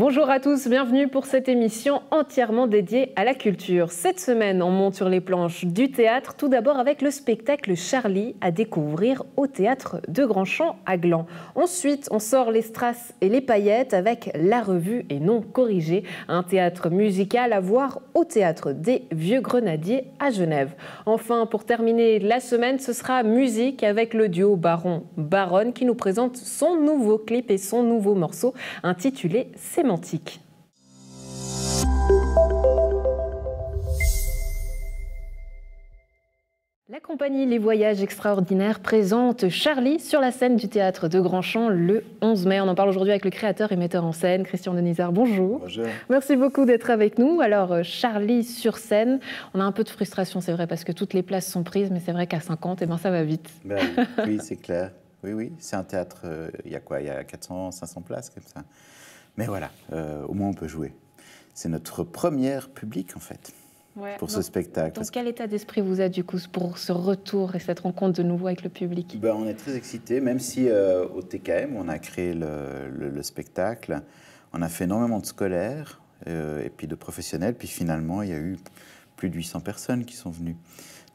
Bonjour à tous, bienvenue pour cette émission entièrement dédiée à la culture. Cette semaine, on monte sur les planches du théâtre, tout d'abord avec le spectacle Charlie à découvrir au Théâtre de Grandchamp à Gland. Ensuite, on sort les strass et les paillettes avec La Revue et Non Corrigée, un théâtre musical à voir au Théâtre des Vieux Grenadiers à Genève. Enfin, pour terminer la semaine, ce sera musique avec le duo Baron-Baronne qui nous présente son nouveau clip et son nouveau morceau intitulé Sémantique. La compagnie Les Voyages Extraordinaires présente Charlie sur la scène du Théâtre de Grandchamp le 11 mai. On en parle aujourd'hui avec le créateur et metteur en scène, Christian Denizard. Bonjour. Bonjour. Merci beaucoup d'être avec nous. Alors, Charlie sur scène, on a un peu de frustration, c'est vrai, parce que toutes les places sont prises, mais c'est vrai qu'à 50, ça va vite. Ben, oui, c'est clair. Oui, c'est un théâtre, il y a quoi? Il y a 400, 500 places, comme ça. Mais voilà, au moins on peut jouer. C'est notre premier public, en fait, pour ce spectacle. Dans quel état d'esprit vous êtes, du coup, pour ce retour et cette rencontre de nouveau avec le public? Ben, on est très excités, même si au TKM, on a créé le spectacle, on a fait énormément de scolaires et puis de professionnels, puis finalement, il y a eu plus de 800 personnes qui sont venues.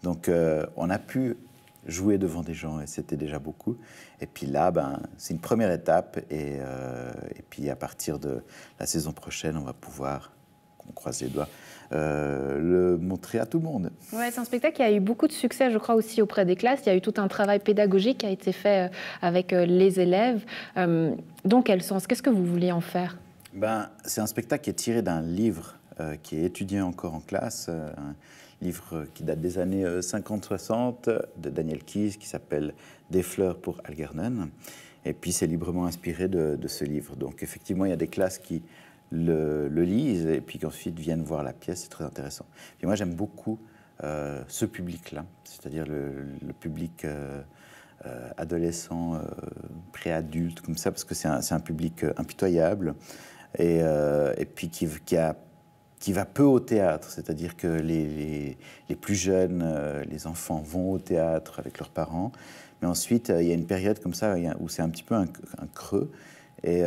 Donc, on a pu jouer devant des gens, et c'était déjà beaucoup. Et puis là, c'est une première étape, et puis à partir de la saison prochaine, on va pouvoir, on croise les doigts, le montrer à tout le monde. Ouais, c'est un spectacle qui a eu beaucoup de succès, je crois, aussi auprès des classes. Il y a eu tout un travail pédagogique qui a été fait avec les élèves. Dans quel sens? Qu'est-ce que vous vouliez en faire? C'est un spectacle qui est tiré d'un livre qui est étudié encore en classe, livre qui date des années 50-60 de Daniel Keyes, qui s'appelle Des fleurs pour Algernon. Et puis c'est librement inspiré de ce livre. Donc effectivement, il y a des classes qui le lisent et puis qu'ensuite viennent voir la pièce. C'est très intéressant. Puis moi, j'aime beaucoup ce public-là, c'est-à-dire le public adolescent, préadulte, comme ça, parce que c'est un public impitoyable et puis qui va peu au théâtre, c'est-à-dire que les plus jeunes, les enfants vont au théâtre avec leurs parents, mais ensuite il y a une période comme ça où c'est un petit peu un creux, et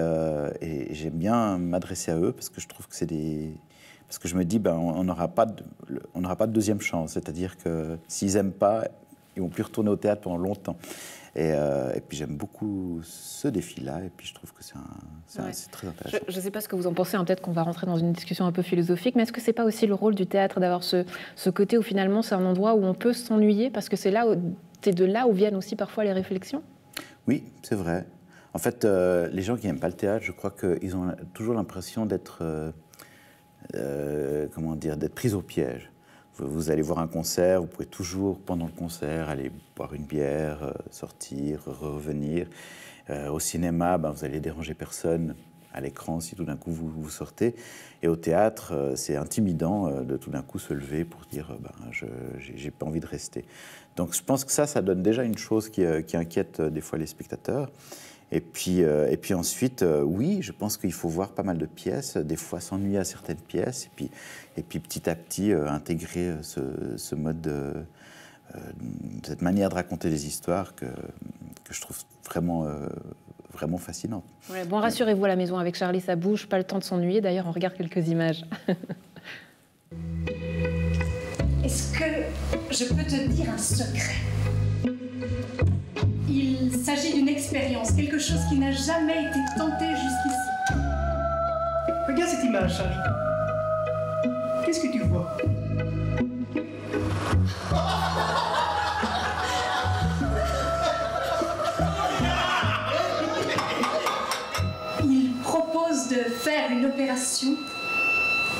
j'aime bien m'adresser à eux parce que je trouve que parce que je me dis, on n'aura pas de deuxième chance, c'est-à-dire que s'ils n'aiment pas, ils vont plus retourner au théâtre pendant longtemps. Et puis j'aime beaucoup ce défi-là, et puis je trouve que c'est très intéressant. Je ne sais pas ce que vous en pensez, hein, peut-être qu'on va rentrer dans une discussion un peu philosophique, mais est-ce que ce n'est pas aussi le rôle du théâtre d'avoir ce côté où finalement c'est un endroit où on peut s'ennuyer, parce que c'est de là où viennent aussi parfois les réflexions? Oui, c'est vrai. En fait, les gens qui n'aiment pas le théâtre, je crois qu'ils ont toujours l'impression d'être d'être pris au piège. Vous allez voir un concert, vous pouvez toujours, pendant le concert, aller boire une bière, sortir, revenir. Au cinéma, vous allez déranger personne à l'écran si tout d'un coup vous sortez. Et au théâtre, c'est intimidant de tout d'un coup se lever pour dire j'ai pas envie de rester. Donc je pense que ça donne déjà une chose qui inquiète des fois les spectateurs. Et puis ensuite, oui, je pense qu'il faut voir pas mal de pièces, des fois s'ennuyer à certaines pièces, et puis petit à petit intégrer ce mode, cette manière de raconter des histoires que je trouve vraiment fascinante. Ouais, bon, rassurez-vous à la maison, avec Charlie, ça bouge, pas le temps de s'ennuyer. D'ailleurs, on regarde quelques images. Est-ce que je peux te dire un secret ? Il s'agit d'une expérience, quelque chose qui n'a jamais été tenté jusqu'ici. Regarde cette image, Charlie. Qu'est-ce que tu vois? Il propose de faire une opération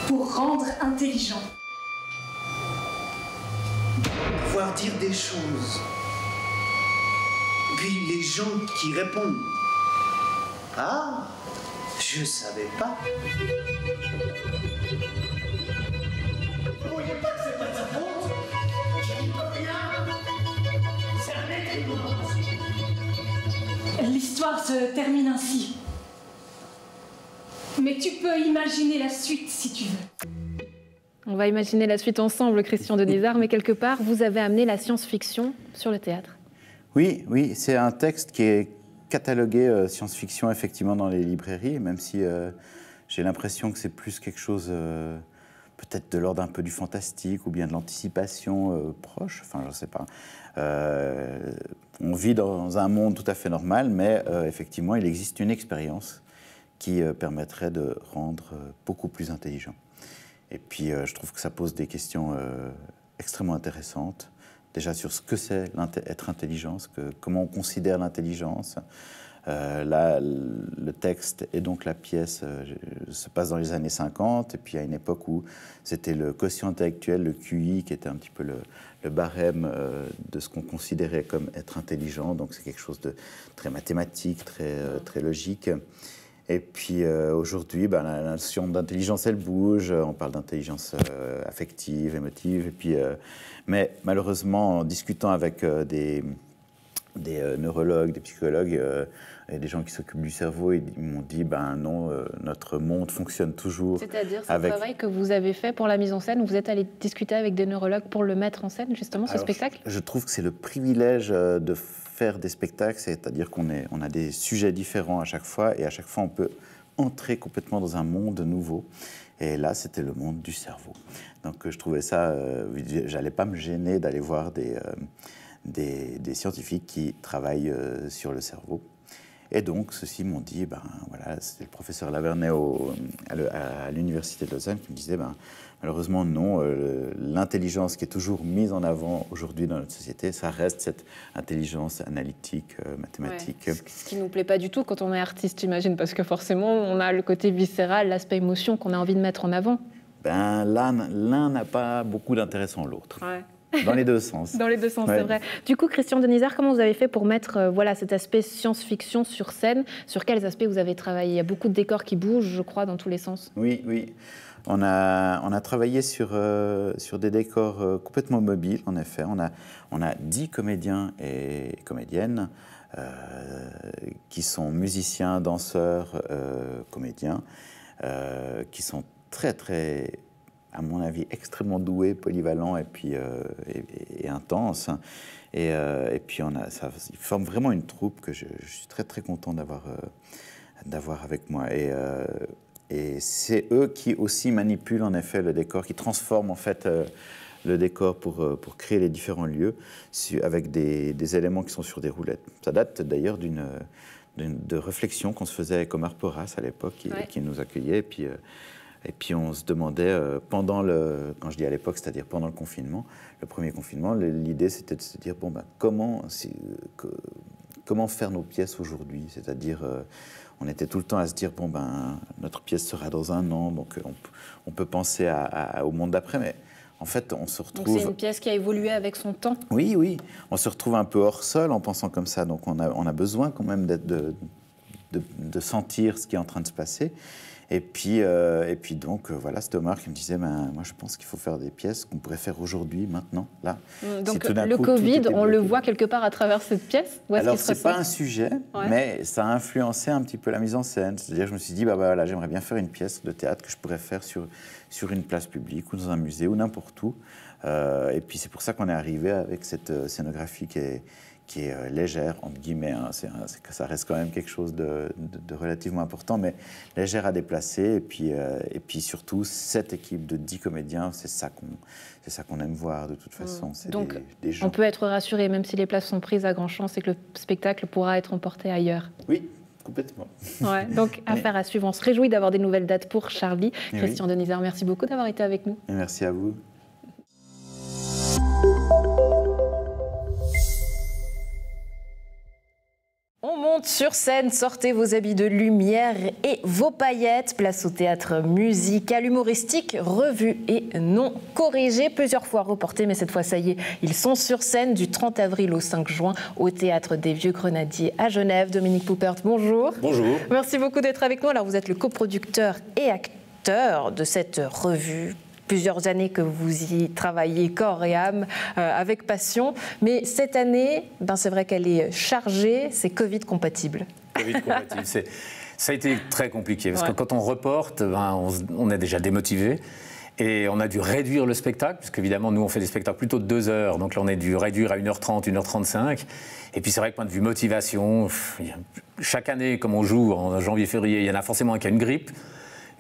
pour rendre intelligent. Pouvoir dire des choses. Puis les gens qui répondent. Ah, je savais pas. N'oubliez pas que c'est pas de sa faute. Je n'y peux rien. C'est un être humain. L'histoire se termine ainsi. Mais tu peux imaginer la suite si tu veux. On va imaginer la suite ensemble, Christian Denizard, mais quelque part, vous avez amené la science-fiction sur le théâtre. Oui, c'est un texte qui est catalogué science-fiction effectivement dans les librairies, même si j'ai l'impression que c'est plus quelque chose peut-être de l'ordre un peu du fantastique ou bien de l'anticipation proche, enfin je ne sais pas. On vit dans un monde tout à fait normal, mais effectivement il existe une expérience qui permettrait de rendre beaucoup plus intelligent. Et puis je trouve que ça pose des questions extrêmement intéressantes, déjà sur ce que c'est être intelligent, comment on considère l'intelligence. Là, le texte et donc la pièce se passe dans les années 50, et puis à une époque où c'était le quotient intellectuel, le QI, qui était un petit peu le barème de ce qu'on considérait comme être intelligent. Donc c'est quelque chose de très mathématique, très logique. Et puis aujourd'hui, la notion d'intelligence, elle bouge. On parle d'intelligence affective, émotive. Et puis, mais malheureusement, en discutant avec des neurologues, des psychologues et des gens qui s'occupent du cerveau, ils m'ont dit non, notre monde fonctionne toujours. C'est-à-dire ce travail que vous avez fait pour la mise en scène, vous êtes allé discuter avec des neurologues pour le mettre en scène, justement, ce spectacle ? Je trouve que c'est le privilège de faire des spectacles, c'est-à-dire qu'on a des sujets différents à chaque fois, et à chaque fois on peut entrer complètement dans un monde nouveau. Et là, c'était le monde du cerveau. Donc je trouvais ça, j'allais pas me gêner d'aller voir des scientifiques qui travaillent sur le cerveau. Et donc, ceux-ci m'ont dit, voilà, c'était le professeur Lavernet à l'université de Lausanne qui me disait, malheureusement non, l'intelligence qui est toujours mise en avant aujourd'hui dans notre société, ça reste cette intelligence analytique, mathématique. Ouais, ce qui ne nous plaît pas du tout quand on est artiste, j'imagine, parce que forcément, on a le côté viscéral, l'aspect émotion qu'on a envie de mettre en avant. L'un n'a pas beaucoup d'intérêt sans l'autre. Ouais. Dans les deux sens. Dans les deux sens, ouais. C'est vrai. Du coup, Christian Denizard, comment vous avez fait pour mettre cet aspect science-fiction sur scène ? Sur quels aspects vous avez travaillé ? Il y a beaucoup de décors qui bougent, je crois, dans tous les sens. Oui. On a travaillé sur des décors complètement mobiles, en effet. On a 10 comédiens et comédiennes qui sont musiciens, danseurs, comédiens, qui sont très, très, à mon avis, extrêmement doués, polyvalents et puis et intenses. Et puis ils forment vraiment une troupe que je suis très très content d'avoir avec moi. Et c'est eux qui aussi manipulent en effet le décor, qui transforment en fait le décor pour créer les différents lieux avec des éléments qui sont sur des roulettes. Ça date d'ailleurs de réflexions qu'on se faisait avec Omar Porras à l'époque, qui nous accueillait. Et puis on se demandait, quand je dis à l'époque, c'est-à-dire pendant le confinement, le premier confinement, l'idée c'était de se dire, comment faire nos pièces aujourd'hui ? C'est-à-dire, on était tout le temps à se dire, notre pièce sera dans un an, donc on peut penser au monde d'après, mais en fait, on se retrouve... Donc c'est une pièce qui a évolué avec son temps ? Oui, on se retrouve un peu hors sol en pensant comme ça, donc on a besoin quand même de sentir ce qui est en train de se passer. Et puis donc, voilà, c'est Omar qui me disait, moi je pense qu'il faut faire des pièces qu'on pourrait faire aujourd'hui, maintenant, là. Donc le Covid, on le voit quelque part à travers cette pièce ? Alors, c'est pas un sujet, mais ça a influencé un petit peu la mise en scène. C'est-à-dire, je me suis dit, voilà, j'aimerais bien faire une pièce de théâtre que je pourrais faire sur une place publique ou dans un musée ou n'importe où. Et puis c'est pour ça qu'on est arrivé avec cette scénographie qui est légère, entre guillemets, ça reste quand même quelque chose de relativement important, mais légère à déplacer. Et puis surtout, cette équipe de 10 comédiens, c'est ça qu'on aime voir de toute façon. C'est donc, des gens. On peut être rassuré, même si les places sont prises à Grandchamp, c'est que le spectacle pourra être emporté ailleurs. Oui, complètement. Ouais, donc, affaire à suivre. On se réjouit d'avoir des nouvelles dates pour Charlie. Christian Denizard, merci beaucoup d'avoir été avec nous. Et merci à vous. On monte sur scène, sortez vos habits de lumière et vos paillettes. Place au théâtre musical, humoristique, revu et non corrigé. Plusieurs fois reporté, mais cette fois, ça y est, ils sont sur scène du 30 avril au 5 juin au Théâtre des Vieux Grenadiers à Genève. Dominique Poupert, bonjour. Bonjour. Merci beaucoup d'être avec nous. Alors, vous êtes le coproducteur et acteur de cette revue. Plusieurs années que vous y travaillez corps et âme, avec passion. Mais cette année, c'est vrai qu'elle est chargée, c'est Covid compatible. Covid compatible, ça a été très compliqué. Parce que quand on reporte, on est déjà démotivé. Et on a dû réduire le spectacle, parce qu'évidemment, nous, on fait des spectacles plutôt de 2 heures. Donc là, on a dû réduire à 1h30, 1h35. Et puis c'est vrai que point de vue motivation, chaque année, comme on joue en janvier-février, il y en a forcément un qui a une grippe.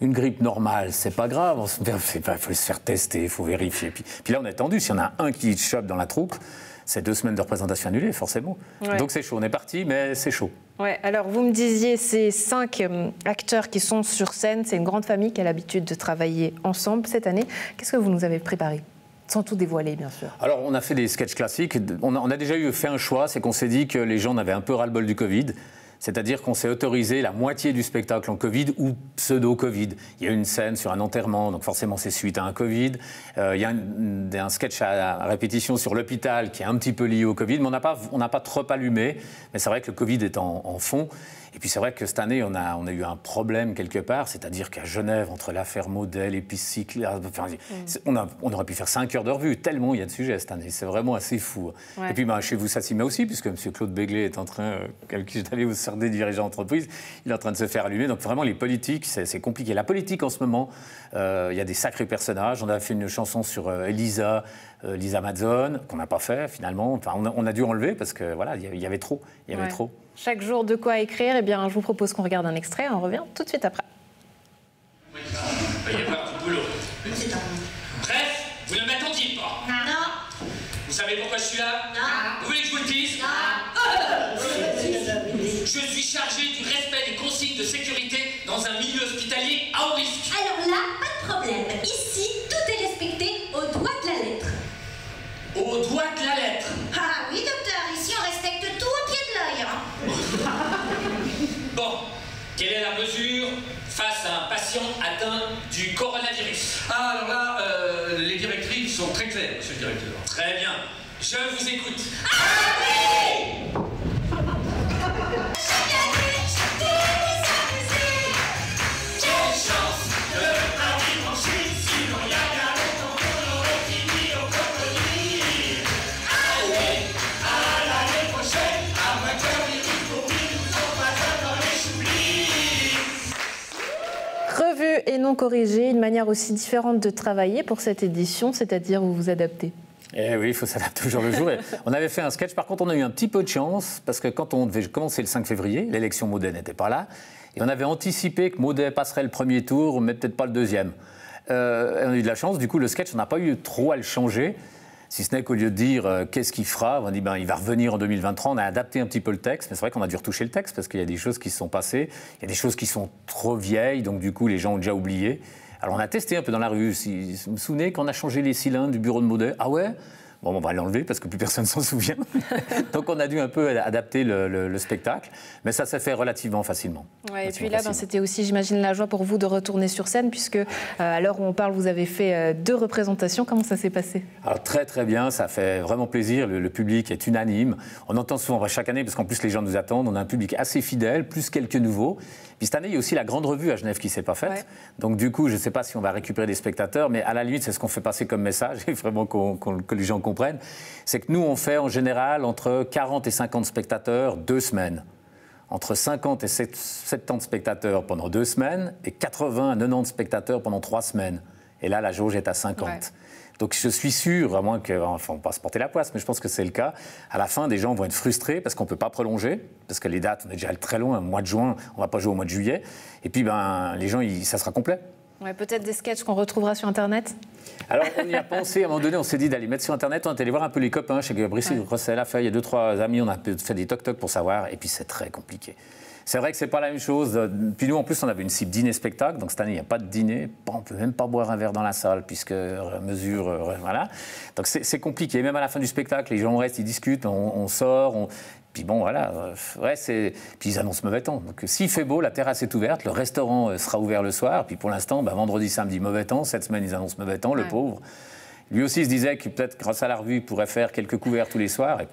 Une grippe normale, c'est pas grave, il faut se faire tester, il faut vérifier. Puis là, on est tendu, s'il y en a un qui chope dans la troupe, c'est 2 semaines de représentation annulée, forcément. Ouais. Donc c'est chaud, on est parti, mais c'est chaud. Ouais, alors vous me disiez, ces 5 acteurs qui sont sur scène, c'est une grande famille qui a l'habitude de travailler ensemble cette année. Qu'est-ce que vous nous avez préparé ? Sans tout dévoiler, bien sûr. Alors, on a fait des sketchs classiques. On a déjà fait un choix, c'est qu'on s'est dit que les gens en avaient un peu ras-le-bol du Covid. C'est-à-dire qu'on s'est autorisé la moitié du spectacle en Covid ou pseudo-Covid. Il y a une scène sur un enterrement, donc forcément c'est suite à un Covid. Il y a un sketch à répétition sur l'hôpital qui est un petit peu lié au Covid, mais on n'a pas trop allumé. Mais c'est vrai que le Covid est en fond. Et puis c'est vrai que cette année, on a eu un problème quelque part, c'est-à-dire qu'à Genève, entre l'affaire Model et puis Cyclade, on aurait pu faire 5 heures de revue, tellement il y a de sujets cette année. C'est vraiment assez fou. Ouais. Et puis chez vous, ça s'y met aussi, puisque M. Claude Béglé est en train, avec qui j'étais allé au CRD dirigeant d'entreprise, il est en train de se faire allumer. Donc vraiment, les politiques, c'est compliqué. La politique, en ce moment, il y a des sacrés personnages. On a fait une chanson sur Lisa Mazzone, qu'on n'a pas fait finalement. Enfin, on a dû enlever parce que voilà, il y avait trop. Il y avait trop. Chaque jour, de quoi écrire. Eh bien, je vous propose qu'on regarde un extrait. On revient tout de suite après. Il va y avoir du boulot. Bref, vous ne m'attendiez pas. Non. Vous savez pourquoi je suis là? Non. Vous voulez que je vous le dise? Non. Je suis chargé du respect des consignes de sécurité dans un milieu hospitalier à haut risque. Alors là, pas de problème. Ici, tout est respecté au doigt de la lettre. Au doigt de la lettre? Ah oui, docteur, ici on respecte tout au pied de l'œil. Bon, quelle est la mesure face à un patient atteint du coronavirus? Ah, alors là, les directives sont très claires, monsieur le directeur. Très bien, je vous écoute. Ah oui! Quelle chance de pas vivre en Chine, sinon il y a bien longtemps qu'on aurait fini au crocodile. Allez, à l'année prochaine, à moins que le virus pourri nous empoisonne dans les choublis. Revue et non corrigée, une manière aussi différente de travailler pour cette édition, c'est-à-dire vous vous adaptez. Eh oui, il faut s'adapter au jour le jour. On avait fait un sketch, par contre on a eu un petit peu de chance, parce que quand on devait commencer le 5 février, l'élection Maudet n'était pas là, et on avait anticipé que Maudet passerait le premier tour, mais peut-être pas le deuxième. On a eu de la chance, du coup le sketch, on n'a pas eu trop à le changer, si ce n'est qu'au lieu de dire qu'est-ce qu'il fera, on a dit il va revenir en 2023, on a adapté un petit peu le texte, mais c'est vrai qu'on a dû retoucher le texte, parce qu'il y a des choses qui se sont passées, il y a des choses qui sont trop vieilles, donc du coup les gens ont déjà oublié. Alors on a testé un peu dans la rue, vous me souvenez quand on a changé les cylindres du bureau de Maudet? Ah ouais? Bon, on va l'enlever parce que plus personne s'en souvient. Donc on a dû un peu adapter le spectacle, mais ça s'est fait relativement facilement. Ouais, et puis là, c'était aussi, j'imagine, la joie pour vous de retourner sur scène, puisque à l'heure où on parle, vous avez fait 2 représentations. Comment ça s'est passé? Alors très très bien, ça fait vraiment plaisir. Le public est unanime. On entend souvent chaque année, parce qu'en plus les gens nous attendent, on a un public assez fidèle, plus quelques nouveaux. Puis cette année, il y a aussi la grande revue à Genève qui ne s'est pas faite. Ouais. Donc du coup, je ne sais pas si on va récupérer des spectateurs, mais à la limite, c'est ce qu'on fait passer comme message, et vraiment que les gens comprennent. C'est que nous, on fait en général entre 40 et 50 spectateurs 2 semaines. Entre 50 et 70 spectateurs pendant 2 semaines, et 80 à 90 spectateurs pendant 3 semaines. Et là, la jauge est à 50. Ouais. Donc je suis sûr, à moins qu'on ne va pas se porter la poisse, mais je pense que c'est le cas, à la fin, des gens vont être frustrés parce qu'on ne peut pas prolonger, parce que les dates, on est déjà très loin, au mois de juin, on ne va pas jouer au mois de juillet, et puis les gens, ça sera complet. Ouais, peut-être des sketchs qu'on retrouvera sur Internet. Alors on y a pensé, à un moment donné, on s'est dit d'aller mettre sur Internet, on est allé voir un peu les copains, chez Brice Rossel a fait, il y a 2-3 amis, on a fait des toc-toc pour savoir, et puis c'est très compliqué. C'est vrai que c'est pas la même chose. Puis nous, en plus, on avait une cible dîner-spectacle. Donc cette année, il n'y a pas de dîner. On ne peut même pas boire un verre dans la salle, puisque mesure... voilà. Donc c'est compliqué. Même à la fin du spectacle, les gens restent, ils discutent, on sort... Puis bon, voilà. Puis ils annoncent mauvais temps. Donc s'il fait beau, la terrasse est ouverte, le restaurant sera ouvert le soir. Puis pour l'instant, vendredi, samedi, mauvais temps. Cette semaine, ils annoncent mauvais temps, le pauvre. Lui aussi se disait que peut-être grâce à la revue, il pourrait faire quelques couverts tous les soirs. Et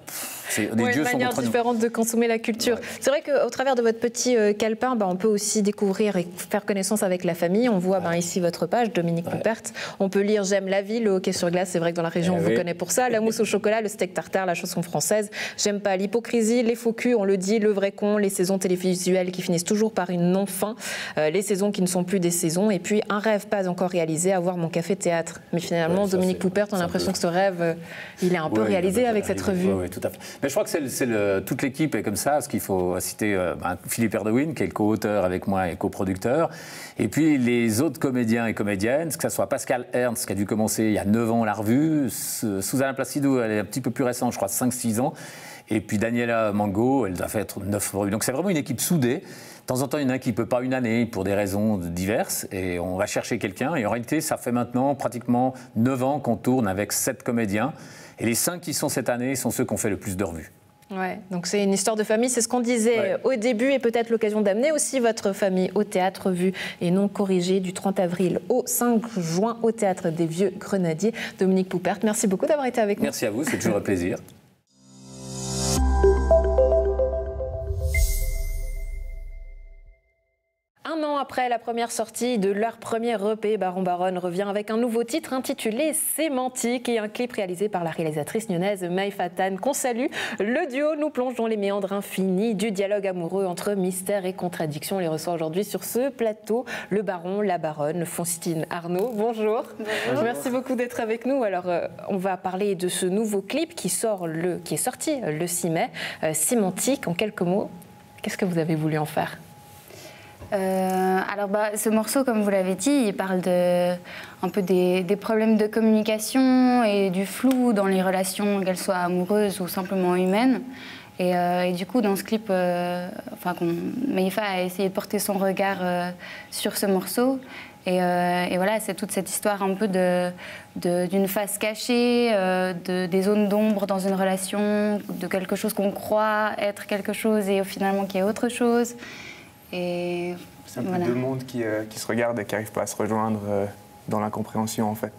c'est des dieux sont une manière différente de consommer la culture. Ouais. C'est vrai qu'au travers de votre petit calepin, on peut aussi découvrir et faire connaissance avec la famille. On voit ici votre page, Dominique Poupert. On peut lire J'aime la vie, le hockey sur glace, c'est vrai que dans la région, on vous connaît pour ça. La mousse au chocolat, le steak tartare, la chanson française. J'aime pas l'hypocrisie, les faux culs, on le dit, le vrai con, les saisons télévisuelles qui finissent toujours par une non-fin, les saisons qui ne sont plus des saisons. Et puis un rêve pas encore réalisé, avoir mon café théâtre. Mais finalement, Dominique Poupert, Poupert, on a l'impression que ce rêve, il est un peu réalisé avec cette revue. Oui, tout à fait. Mais je crois que toute l'équipe est comme ça, parce qu'il faut citer Philippe Erdouin, qui est le co-auteur avec moi et coproducteur, et puis les autres comédiens et comédiennes, que ce soit Pascal Ernst, qui a dû commencer il y a 9 ans la revue, Susanna Placido, elle est un petit peu plus récente, je crois 5-6 ans, et puis Daniela Mango, elle doit faire 9 revues. Donc c'est vraiment une équipe soudée. De temps en temps, il y en a un qui ne peut pas une année pour des raisons diverses, et on va chercher quelqu'un. Et en réalité, ça fait maintenant pratiquement 9 ans qu'on tourne avec 7 comédiens. Et les 5 qui sont cette année sont ceux qui ont fait le plus de revues. Ouais, donc c'est une histoire de famille, c'est ce qu'on disait au début, et peut-être l'occasion d'amener aussi votre famille au théâtre Vue et non corrigé du 30 avril au 5 juin au théâtre des Vieux Grenadiers. Dominique Poupert, merci beaucoup d'avoir été avec nous. Merci à vous, c'est toujours un plaisir. Un an après la première sortie de leur premier EP, Baron Baronne revient avec un nouveau titre intitulé Sémantique et un clip réalisé par la réalisatrice lyonnaise Maïfa Tan qu'on salue. Le duo nous plonge dans les méandres infinis du dialogue amoureux entre mystère et contradiction. On les reçoit aujourd'hui sur ce plateau, le Baron, la Baronne, Faustine Arnaud. Bonjour. Bonjour. Merci beaucoup d'être avec nous. Alors, on va parler de ce nouveau clip qui est sorti le 6 mai, Sémantique. En quelques mots, qu'est-ce que vous avez voulu en faire ? Ce morceau, comme vous l'avez dit, il parle un peu des problèmes de communication et du flou dans les relations, qu'elles soient amoureuses ou simplement humaines. Et du coup, dans ce clip, Maïfa a essayé de porter son regard sur ce morceau. Et voilà, c'est toute cette histoire un peu d'une face cachée, des zones d'ombre dans une relation, de quelque chose qu'on croit être quelque chose et finalement qui est autre chose. Et c'est un peu deux mondes qui se regardent et qui n'arrivent pas à se rejoindre dans l'incompréhension en fait.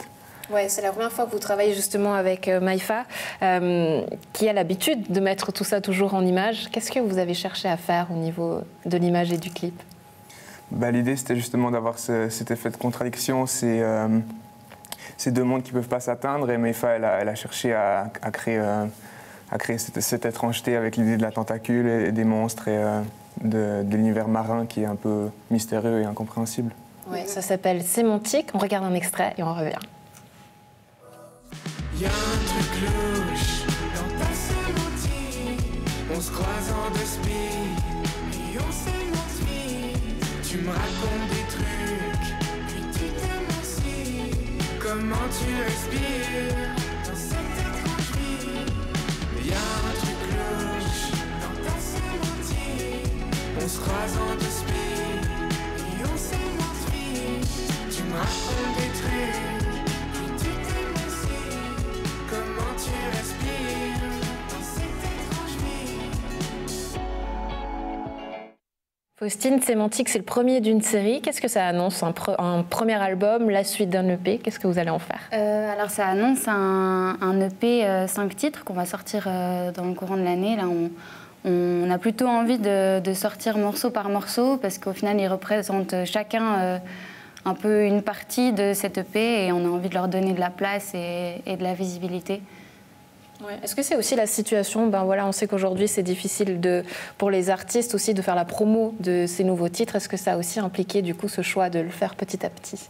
Ouais, c'est la première fois que vous travaillez justement avec Maïfa, qui a l'habitude de mettre tout ça toujours en image. Qu'est-ce que vous avez cherché à faire au niveau de l'image et du clip ? L'idée c'était justement d'avoir cet effet de contradiction, ces deux mondes qui ne peuvent pas s'atteindre, et Maïfa elle a cherché à créer cette étrangeté avec l'idée de la tentacule et des monstres et de l'univers marin qui est un peu mystérieux et incompréhensible. Ouais, ça s'appelle Sémantique. On regarde un extrait et on revient. Y a un truc louche dans ta sémantique. On se croise en deux speed et on s'émantique. Tu me racontes des trucs, puis tu t'émancies. Comment tu respires dans cette étrange vie? Y a un truc louche dans ta sémantique. On se croise en deux speed et on s'émantique. Tu me racontes des trucs. Faustine, Sémantique, c'est le premier d'une série. Qu'est-ce que ça annonce? Un premier album, la suite d'un EP? Qu'est-ce que vous allez en faire? Alors ça annonce un EP 5 titres qu'on va sortir dans le courant de l'année. Là, on a plutôt envie de sortir morceau par morceau parce qu'au final, ils représentent chacun un peu une partie de cet EP et on a envie de leur donner de la place et de la visibilité. Ouais. Est-ce que c'est aussi la situation, on sait qu'aujourd'hui c'est difficile pour les artistes aussi de faire la promo de ces nouveaux titres. Est-ce que ça a aussi impliqué du coup ce choix de le faire petit à petit?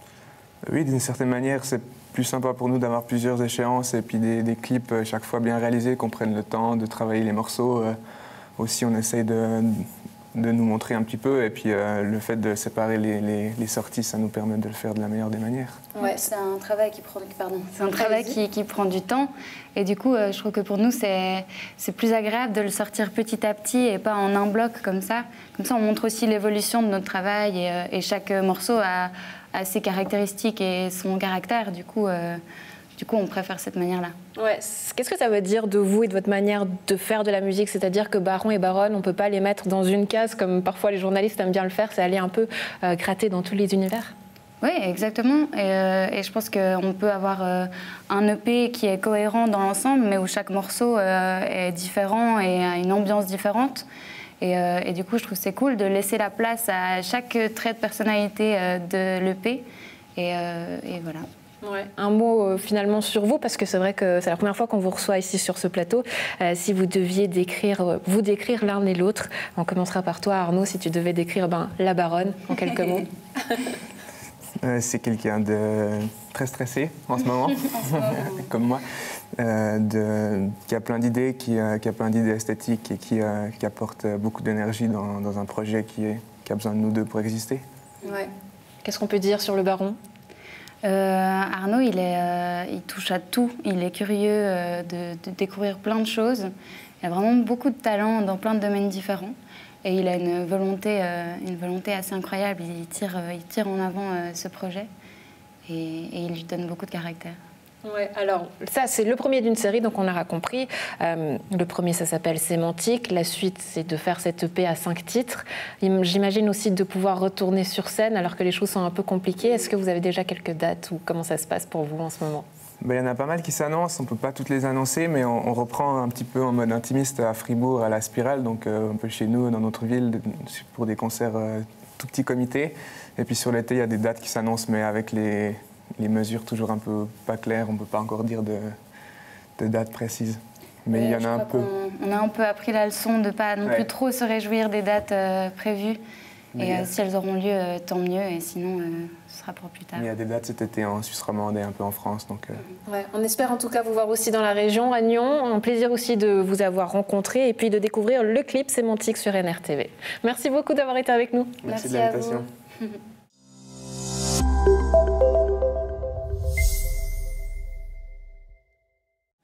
Oui, d'une certaine manière, c'est plus sympa pour nous d'avoir plusieurs échéances et puis des clips chaque fois bien réalisés, qu'on prenne le temps de travailler les morceaux. Aussi, on essaye de nous montrer un petit peu et puis le fait de séparer les sorties, ça nous permet de le faire de la meilleure des manières. Ouais, c'est un travail qui prend du temps et du coup je trouve que pour nous c'est plus agréable de le sortir petit à petit et pas en un bloc comme ça. Comme ça on montre aussi l'évolution de notre travail et chaque morceau a ses caractéristiques et son caractère. Du coup on préfère cette manière-là. Ouais. Qu'est-ce que ça veut dire de vous et de votre manière de faire de la musique? C'est-à-dire que Baron et Baronne, on ne peut pas les mettre dans une case comme parfois les journalistes aiment bien le faire, c'est aller un peu gratter dans tous les univers? Oui, exactement. Et je pense qu'on peut avoir un EP qui est cohérent dans l'ensemble, mais où chaque morceau est différent et a une ambiance différente. Et du coup, je trouve que c'est cool de laisser la place à chaque trait de personnalité de l'EP. Et voilà. Ouais. Un mot finalement sur vous, parce que c'est vrai que c'est la première fois qu'on vous reçoit ici sur ce plateau. Si vous deviez vous décrire l'un et l'autre, on commencera par toi Arnaud, si tu devais décrire la Baronne en quelques mots. C'est quelqu'un de très stressé en ce moment, comme moi, qui a plein d'idées, qui a plein d'idées esthétiques et qui apporte beaucoup d'énergie dans un projet qui a besoin de nous deux pour exister. Ouais. Qu'est-ce qu'on peut dire sur le baron? Arnaud, il touche à tout. Il est curieux de découvrir plein de choses. Il a vraiment beaucoup de talent dans plein de domaines différents. Et il a une volonté assez incroyable. Il tire en avant ce projet et il lui donne beaucoup de caractère. Ouais, alors ça c'est le premier d'une série, donc on aura compris. Le premier ça s'appelle Sémantique, la suite c'est de faire cette EP à 5 titres. J'imagine aussi de pouvoir retourner sur scène alors que les choses sont un peu compliquées. Est-ce que vous avez déjà quelques dates ou comment ça se passe pour vous en ce moment? Il y en a pas mal qui s'annoncent, on ne peut pas toutes les annoncer, mais on reprend un petit peu en mode intimiste à Fribourg, à la Spirale, donc un peu chez nous, dans notre ville, pour des concerts tout petits comités. Et puis sur l'été, il y a des dates qui s'annoncent, mais avec les mesures toujours un peu pas claires, on ne peut pas encore dire de date précise. Mais il y en a un peu. On a un peu appris la leçon de ne pas non plus trop se réjouir des dates prévues. Et si elles auront lieu, tant mieux, et sinon, ce sera pour plus tard. Il y a des dates cet été en Suisse romande et un peu en France. Donc, ouais, on espère en tout cas vous voir aussi dans la région, à Nyon. Un plaisir aussi de vous avoir rencontré et puis de découvrir le clip Sémantique sur NRTV. Merci beaucoup d'avoir été avec nous. Merci de l'invitation.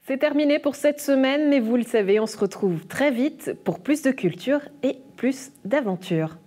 C'est terminé pour cette semaine, mais vous le savez, on se retrouve très vite pour plus de culture et plus d'aventures.